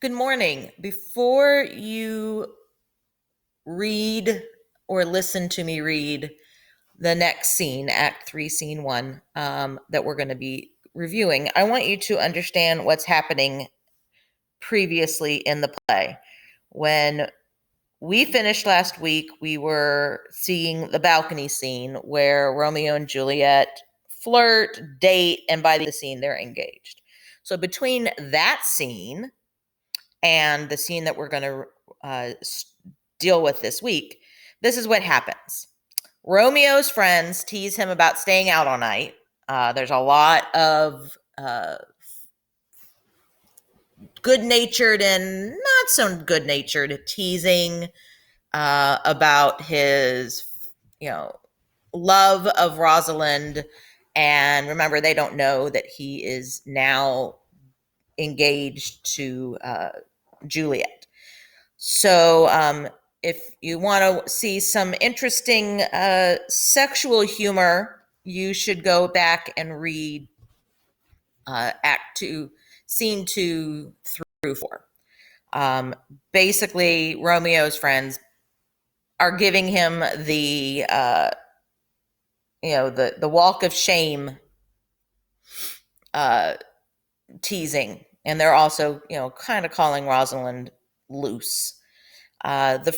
Good morning. Before you read or listen to me read the next scene, Act 3, Scene 1, that we're going to be reviewing, I want you to understand what's happening previously in the play. When we finished last week, we were seeing the balcony scene where Romeo and Juliet flirt, date, and by the scene, they're engaged. So between that scene and the scene that we're going to deal with this week, this is what happens. Romeo's friends tease him about staying out all night. There's a lot of good-natured and not so good-natured teasing about his, love of Rosalind. And remember, they don't know that he is now engaged to Juliet. So if you want to see some interesting sexual humor, you should go back and read Act 2, Scene 2 through 4. Basically, Romeo's friends are giving him the the walk of shame teasing, and they're also kind of calling Rosalind loose. The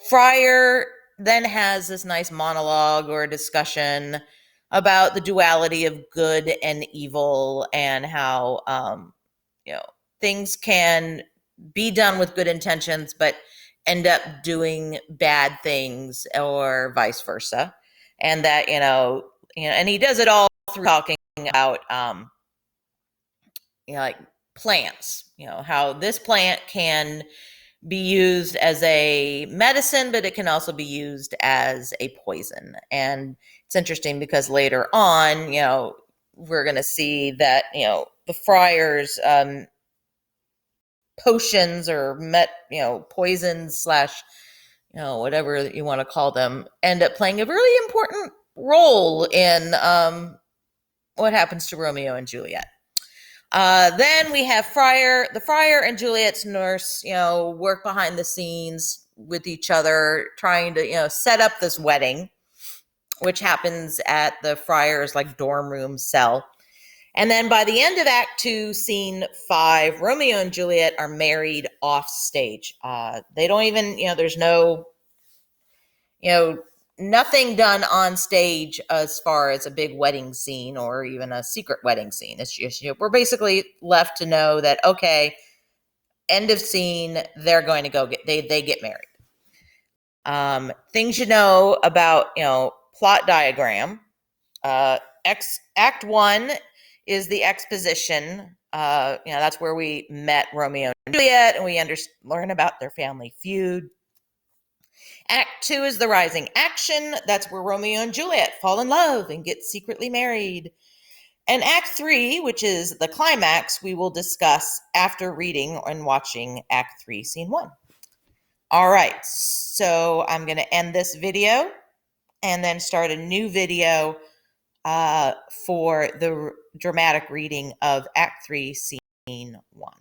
friar then has this nice monologue or discussion about the duality of good and evil, and how things can be done with good intentions but end up doing bad things, or vice versa. And that and he does it all through talking about like plants, how this plant can be used as a medicine, but it can also be used as a poison. And it's interesting because later on, we're going to see that, the friars, potions or poisons slash, whatever you want to call them, end up playing a really important role in what happens to Romeo and Juliet. Then we have the friar and Juliet's nurse, work behind the scenes with each other, trying to, set up this wedding, which happens at the friar's dorm room cell. And then by the end of Act 2, Scene 5, Romeo and Juliet are married off stage. They don't even, there's no, nothing done on stage as far as a big wedding scene or even a secret wedding scene. It's just, we're basically left to know that, okay, end of scene, they're going to go they get married. Things you know about, plot diagram. Act 1 is the exposition. That's where we met Romeo and Juliet, and we learn about their family feud. Act 2 is the rising action. That's where Romeo and Juliet fall in love and get secretly married. And Act 3, which is the climax, we will discuss after reading and watching Act 3, Scene 1. All right, so I'm going to end this video and then start a new video for the dramatic reading of Act 3, Scene 1.